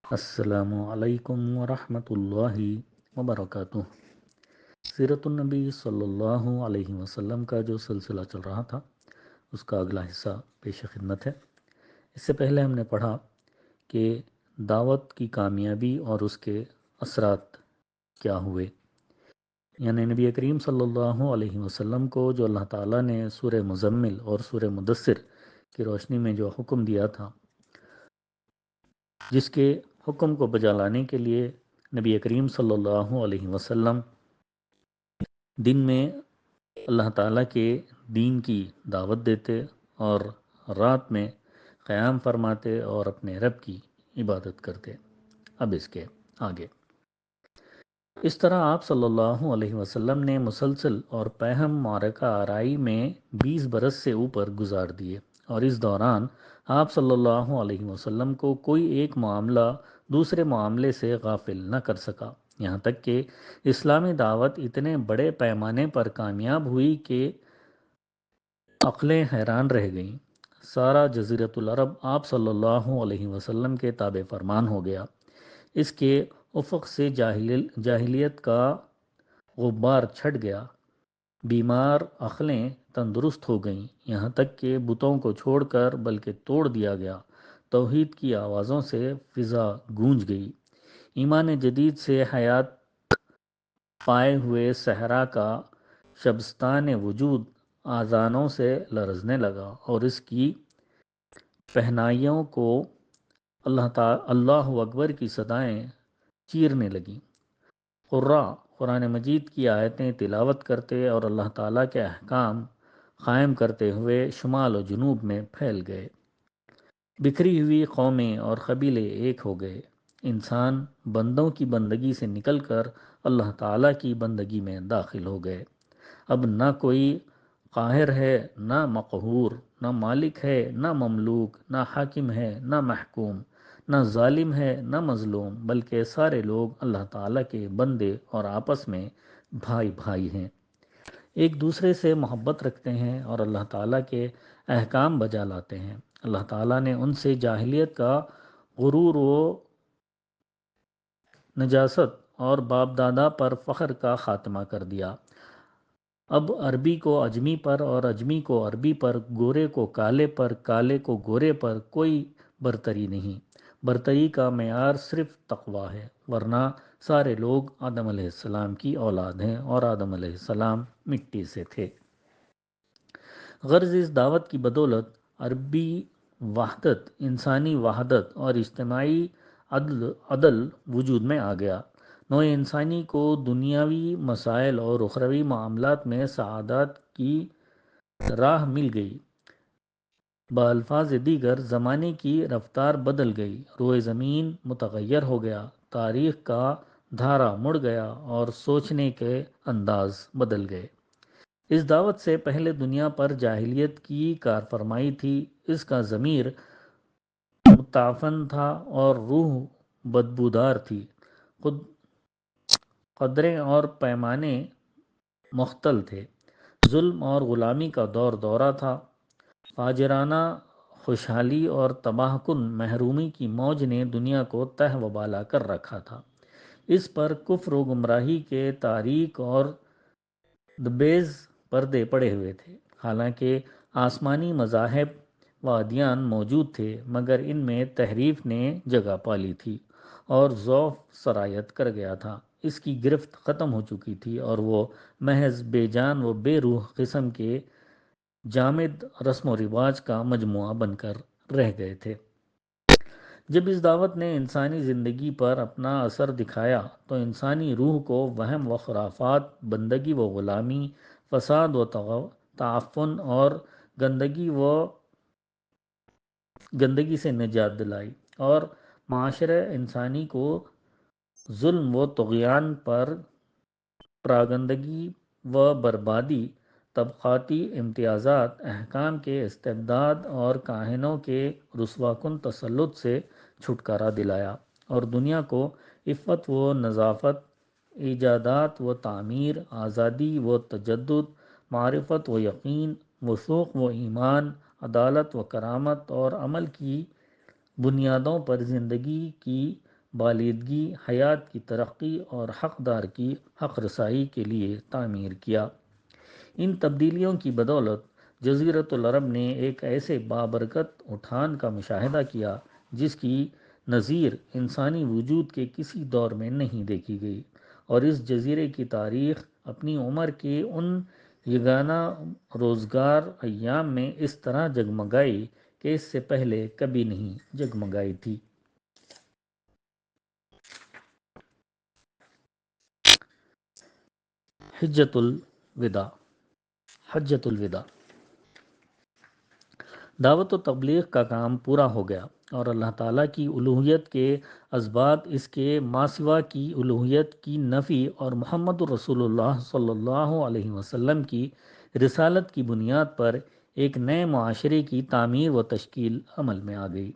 السلام علیکم ورحمۃ اللہ وبرکاتہ۔ سیرت النبی صلی اللہ علیہ وسلم کا جو سلسلہ چل رہا تھا اس کا اگلا حصہ پیش خدمت ہے۔ اس سے پہلے ہم نے پڑھا کہ دعوت کی کامیابی اور اس کے اثرات کیا ہوئے، یعنی نبی کریم صلی اللہ علیہ وسلم کو جو اللہ تعالیٰ نے سورہ مزمل اور سورہ مدثر کی روشنی میں جو حکم دیا تھا، جس کے حکم کو بجا لانے کے لیے نبی کریم صلی اللہ علیہ وسلم دن میں اللہ تعالیٰ کے دین کی دعوت دیتے اور رات میں قیام فرماتے اور اپنے رب کی عبادت کرتے۔ اب اس کے آگے اس طرح آپ صلی اللہ علیہ وسلم نے مسلسل اور پہم معرکہ آرائی میں 20 برس سے اوپر گزار دیے، اور اس دوران آپ صلی اللہ علیہ وسلم کو کوئی ایک معاملہ دوسرے معاملے سے غافل نہ کر سکا، یہاں تک کہ اسلامی دعوت اتنے بڑے پیمانے پر کامیاب ہوئی کہ عقلیں حیران رہ گئیں۔ سارا جزیرۃ العرب آپ صلی اللہ علیہ وسلم کے تابع فرمان ہو گیا۔ اس کے افق سے جاہلیت کا غبار چھٹ گیا، بیمار عقلیں تندرست ہو گئیں، یہاں تک کہ بتوں کو چھوڑ کر بلکہ توڑ دیا گیا۔ توحید کی آوازوں سے فضا گونج گئی، ایمان جدید سے حیات پائے ہوئے صحرا کا شبستان وجود آذانوں سے لرزنے لگا، اور اس کی پہنائیوں کو اللہ اکبر کی صدائیں چیرنے لگیں۔ قراء قرآن مجید کی آیتیں تلاوت کرتے اور اللہ تعالیٰ کے احکام قائم کرتے ہوئے شمال و جنوب میں پھیل گئے۔ بکھری ہوئی قومیں اور قبیلے ایک ہو گئے۔ انسان بندوں کی بندگی سے نکل کر اللہ تعالیٰ کی بندگی میں داخل ہو گئے۔ اب نہ کوئی قاہر ہے نہ مقہور، نہ مالک ہے نہ مملوک، نہ حاکم ہے نہ محکوم، نہ ظالم ہے نہ مظلوم، بلکہ سارے لوگ اللہ تعالیٰ کے بندے اور آپس میں بھائی بھائی ہیں، ایک دوسرے سے محبت رکھتے ہیں اور اللہ تعالیٰ کے احکام بجا لاتے ہیں۔ اللہ تعالیٰ نے ان سے جاہلیت کا غرور و نجاست اور باپ دادا پر فخر کا خاتمہ کر دیا۔ اب عربی کو اجمی پر اور اجمی کو عربی پر، گورے کو کالے پر، کالے کو گورے پر کوئی برتری نہیں۔ برتری کا معیار صرف تقویٰ ہے، ورنہ سارے لوگ آدم علیہ السلام کی اولاد ہیں اور آدم علیہ السلام مٹی سے تھے۔ غرض اس دعوت کی بدولت عربی وحدت، انسانی وحدت اور اجتماعی عدل وجود میں آ گیا۔ نوع انسانی کو دنیاوی مسائل اور اخروی معاملات میں سعادت کی راہ مل گئی۔ بالفاظ دیگر زمانے کی رفتار بدل گئی، روئے زمین متغیر ہو گیا، تاریخ کا دھارا مڑ گیا اور سوچنے کے انداز بدل گئے۔ اس دعوت سے پہلے دنیا پر جاہلیت کی کارفرمائی تھی، اس کا ضمیر متعفن تھا اور روح بدبودار تھی، قدریں اور پیمانے مختل تھے، ظلم اور غلامی کا دورہ تھا، فاجرانہ خوشحالی اور تباہ کن محرومی کی موج نے دنیا کو تہ و بالا کر رکھا تھا۔ اس پر کفر و گمراہی کے تاریک اور دبیز پردے پڑے ہوئے تھے۔ حالانکہ آسمانی مذاہب و ادیان موجود تھے، مگر ان میں تحریف نے جگہ پالی تھی اور ضعف سرایت کر گیا تھا۔ اس کی گرفت ختم ہو چکی تھی اور وہ محض بے جان و بے روح قسم کے جامد رسم و رواج کا مجموعہ بن کر رہ گئے تھے۔ جب اس دعوت نے انسانی زندگی پر اپنا اثر دکھایا تو انسانی روح کو وہم و خرافات، بندگی و غلامی، فساد و تعفن اور گندگی سے نجات دلائی، اور معاشرہ انسانی کو ظلم و طغیان پر پراگندگی و بربادی، طبقاتی امتیازات، احکام کے استبداد اور کاہنوں کے رسوا کن تسلط سے چھٹکارا دلایا، اور دنیا کو عفت و نظافت، ایجادات و تعمیر، آزادی و تجدد، معرفت و یقین، وثوق و ایمان، عدالت و کرامت اور عمل کی بنیادوں پر زندگی کی بالیدگی، حیات کی ترقی اور حقدار کی حق رسائی کے لیے تعمیر کیا۔ ان تبدیلیوں کی بدولت جزیرۃ العرب نے ایک ایسے بابرکت اٹھان کا مشاہدہ کیا جس کی نظیر انسانی وجود کے کسی دور میں نہیں دیکھی گئی، اور اس جزیرے کی تاریخ اپنی عمر کے ان یگانہ روزگار ایام میں اس طرح جگمگائی کہ اس سے پہلے کبھی نہیں جگمگائی تھی۔ حجۃ الوداع۔ حجۃ الوداع دعوت و تبلیغ کا کام پورا ہو گیا، اور اللہ تعالیٰ کی الوہیت کے اسبات اس کے ماسوا کی الوہیت کی نفی اور محمد الرسول اللہ صلی اللہ علیہ وسلم کی رسالت کی بنیاد پر ایک نئے معاشرے کی تعمیر و تشکیل عمل میں آ گئی۔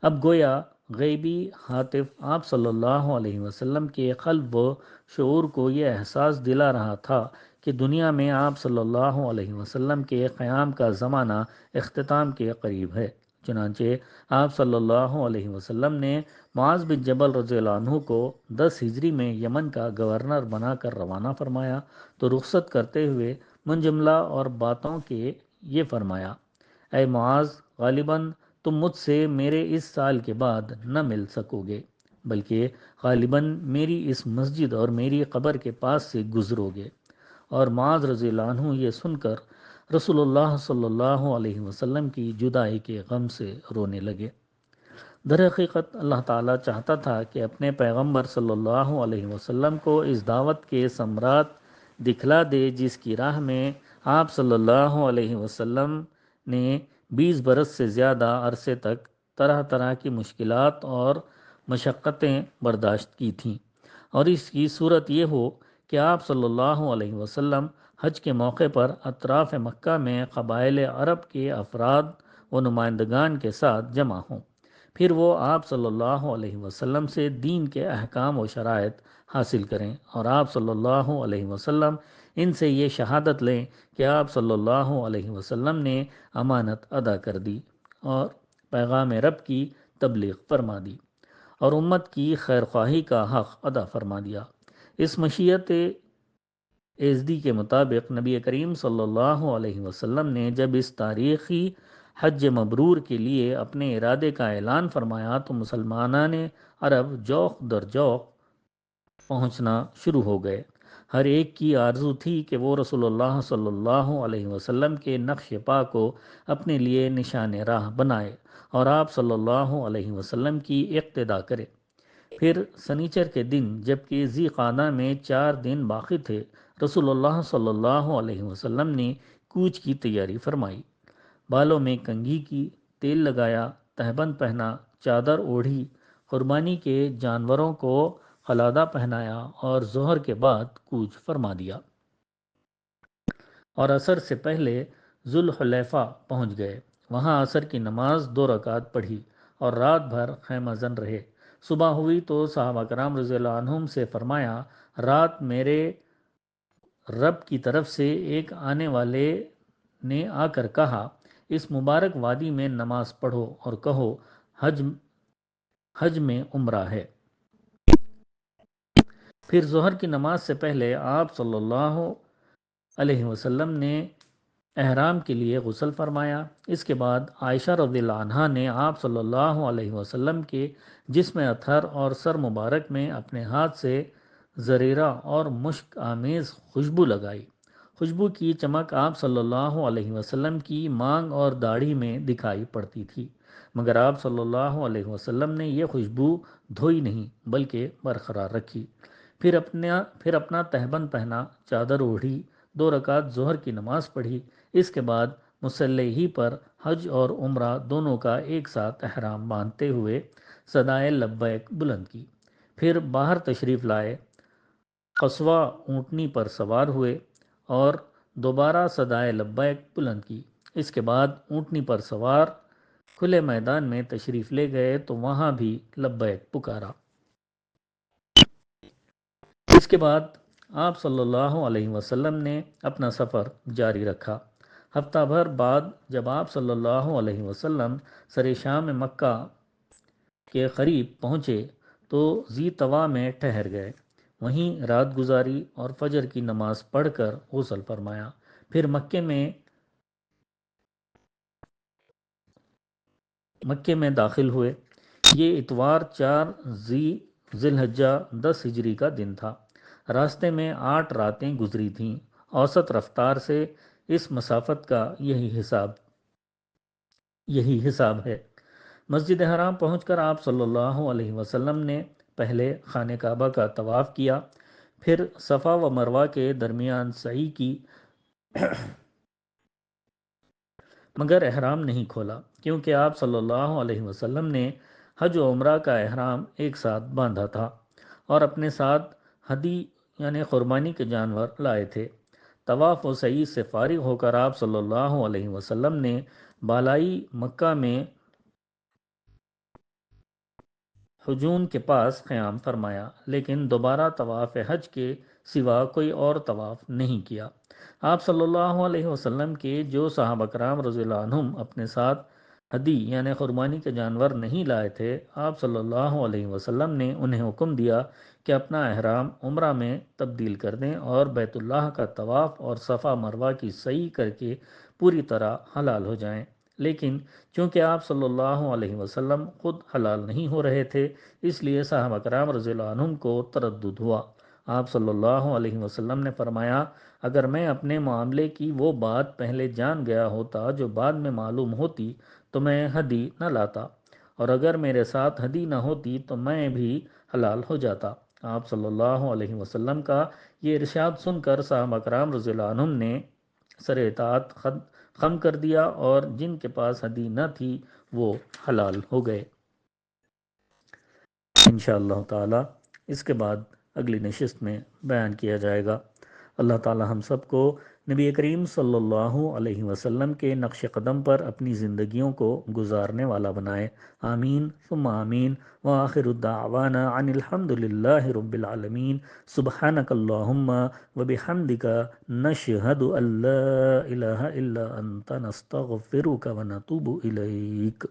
اب گویا غیبی ہاتف آپ صلی اللہ علیہ وسلم کے قلب و شعور کو یہ احساس دلا رہا تھا کہ دنیا میں آپ صلی اللہ علیہ وسلم کے قیام کا زمانہ اختتام کے قریب ہے۔ چنانچہ آپ صلی اللہ علیہ وسلم نے معاذ بن جبل رضی اللہ عنہ کو 10 ہجری میں یمن کا گورنر بنا کر روانہ فرمایا تو رخصت کرتے ہوئے من جملہ اور باتوں کے یہ فرمایا: اے معاذ، غالباً تم مجھ سے میرے اس سال کے بعد نہ مل سکو گے، بلکہ غالباً میری اس مسجد اور میری قبر کے پاس سے گزرو گے۔ اور معاذ رضی اللہ عنہ یہ سن کر رسول اللہ صلی اللہ علیہ وسلم کی جدائی کے غم سے رونے لگے۔ در حقیقت اللہ تعالیٰ چاہتا تھا کہ اپنے پیغمبر صلی اللہ علیہ وسلم کو اس دعوت کے ثمرات دکھلا دے جس کی راہ میں آپ صلی اللہ علیہ وسلم نے 20 برس سے زیادہ عرصے تک طرح طرح کی مشکلات اور مشقتیں برداشت کی تھیں، اور اس کی صورت یہ ہو کہ آپ صلی اللہ علیہ وسلم حج کے موقع پر اطراف مکہ میں قبائل عرب کے افراد و نمائندگان کے ساتھ جمع ہوں، پھر وہ آپ صلی اللہ علیہ وسلم سے دین کے احکام و شرائط حاصل کریں، اور آپ صلی اللہ علیہ وسلم ان سے یہ شہادت لیں کہ آپ صلی اللہ علیہ وسلم نے امانت ادا کر دی اور پیغام رب کی تبلیغ فرما دی اور امت کی خیر خواہی کا حق ادا فرما دیا۔ اس مشیت ایزدی کے مطابق نبی کریم صلی اللہ علیہ وسلم نے جب اس تاریخی حج مبرور کے لیے اپنے ارادے کا اعلان فرمایا تو مسلمانان عرب جوق در جوق پہنچنا شروع ہو گئے۔ ہر ایک کی آرزو تھی کہ وہ رسول اللہ صلی اللہ علیہ وسلم کے نقش پا کو اپنے لیے نشان راہ بنائے اور آپ صلی اللہ علیہ وسلم کی اقتدا کرے۔ پھر سنیچر کے دن جبکہ ذی قعدہ میں 4 دن باقی تھے، رسول اللہ صلی اللہ علیہ وسلم نے کوچ کی تیاری فرمائی، بالوں میں کنگھی کی، تیل لگایا، تہبند پہنا، چادر اوڑھی، قربانی کے جانوروں کو قلادہ پہنایا اور ظہر کے بعد کوچ فرما دیا اور عصر سے پہلے ذوالحلیفہ پہنچ گئے۔ وہاں عصر کی نماز 2 رکعت پڑھی اور رات بھر خیمہ زن رہے۔ صبح ہوئی تو صحابہ کرام رضی اللہ عنہم سے فرمایا: رات میرے رب کی طرف سے ایک آنے والے نے آ کر کہا، اس مبارک وادی میں نماز پڑھو اور کہو حج میں عمرہ ہے۔ پھر ظہر کی نماز سے پہلے آپ صلی اللہ علیہ وسلم نے احرام کے لیے غسل فرمایا۔ اس کے بعد عائشہ رضی اللہ عنہا نے آپ صلی اللہ علیہ وسلم کے جسم اطہر اور سر مبارک میں اپنے ہاتھ سے زریرہ اور مشک آمیز خوشبو لگائی۔ خوشبو کی چمک آپ صلی اللہ علیہ وسلم کی مانگ اور داڑھی میں دکھائی پڑتی تھی، مگر آپ صلی اللہ علیہ وسلم نے یہ خوشبو دھوئی نہیں بلکہ برقرار رکھی۔ پھر اپنا تہبند پہنا، چادر اوڑھی، 2 رکعت ظہر کی نماز پڑھی۔ اس کے بعد مصلی ہی پر حج اور عمرہ دونوں کا ایک ساتھ احرام باندھتے ہوئے صدائے لبیک بلند کی۔ پھر باہر تشریف لائے، قصوہ اونٹنی پر سوار ہوئے اور دوبارہ صدائے لبیک بلند کی۔ اس کے بعد اونٹنی پر سوار کھلے میدان میں تشریف لے گئے تو وہاں بھی لبیک پکارا۔ اس کے بعد آپ صلی اللہ علیہ وسلم نے اپنا سفر جاری رکھا۔ ہفتہ بھر بعد جب آپ صلی اللہ علیہ وسلم سر شام مکہ کے قریب پہنچے تو زی طوا میں ٹھہر گئے، وہیں رات گزاری اور فجر کی نماز پڑھ کر غسل فرمایا، پھر مکے میں داخل ہوئے۔ یہ اتوار 4 ذی الحجہ 10 ہجری کا دن تھا۔ راستے میں 8 راتیں گزری تھیں۔ اوسط رفتار سے اس مسافت کا یہی حساب ہے۔ مسجد حرام پہنچ کر آپ صلی اللہ علیہ وسلم نے پہلے خانہ کعبہ کا طواف کیا، پھر صفا و مروہ کے درمیان سعی کی، مگر احرام نہیں کھولا، کیونکہ آپ صلی اللہ علیہ وسلم نے حج و عمرہ کا احرام ایک ساتھ باندھا تھا اور اپنے ساتھ ہدی یعنی قربانی کے جانور لائے تھے۔ طواف و سعی سے فارغ ہو کر آپ صلی اللہ علیہ وسلم نے بالائی مکہ میں حجون کے پاس قیام فرمایا، لیکن دوبارہ طواف حج کے سوا کوئی اور طواف نہیں کیا۔ آپ صلی اللہ علیہ وسلم کے جو صحابہ کرام رضی اللہ عنہم اپنے ساتھ ہدی یعنی قربانی کے جانور نہیں لائے تھے، آپ صلی اللہ علیہ وسلم نے انہیں حکم دیا کہ اپنا احرام عمرہ میں تبدیل کر دیں اور بیت اللہ کا طواف اور صفا مروہ کی سعی کر کے پوری طرح حلال ہو جائیں۔ لیکن چونکہ آپ صلی اللہ علیہ وسلم خود حلال نہیں ہو رہے تھے، اس لیے صحابہ کرام رضی اللہ عنہم کو تردد ہوا۔ آپ صلی اللہ علیہ وسلم نے فرمایا، اگر میں اپنے معاملے کی وہ بات پہلے جان گیا ہوتا جو بعد میں معلوم ہوتی تو میں ہدی نہ لاتا، اور اگر میرے ساتھ ہدی نہ ہوتی تو میں بھی حلال ہو جاتا۔ آپ صلی اللہ علیہ وسلم کا یہ ارشاد سن کر صحابہ کرام رضی اللہ عنہم نے سر اطاعت خم کر دیا، اور جن کے پاس ہدی نہ تھی وہ حلال ہو گئے۔ انشاءاللہ تعالی اس کے بعد اگلی نشست میں بیان کیا جائے گا۔ اللہ تعالی ہم سب کو نبی کریم صلی اللہ علیہ وسلم کے نقش قدم پر اپنی زندگیوں کو گزارنے والا بنائے، آمین ثم آمین۔ وآخر الدعوانا عن الحمد للہ رب العالمین۔ سبحانک اللہم وبحمدک، نشہد ان لا الہ الا انت، نستغفرک ونتوب الیک۔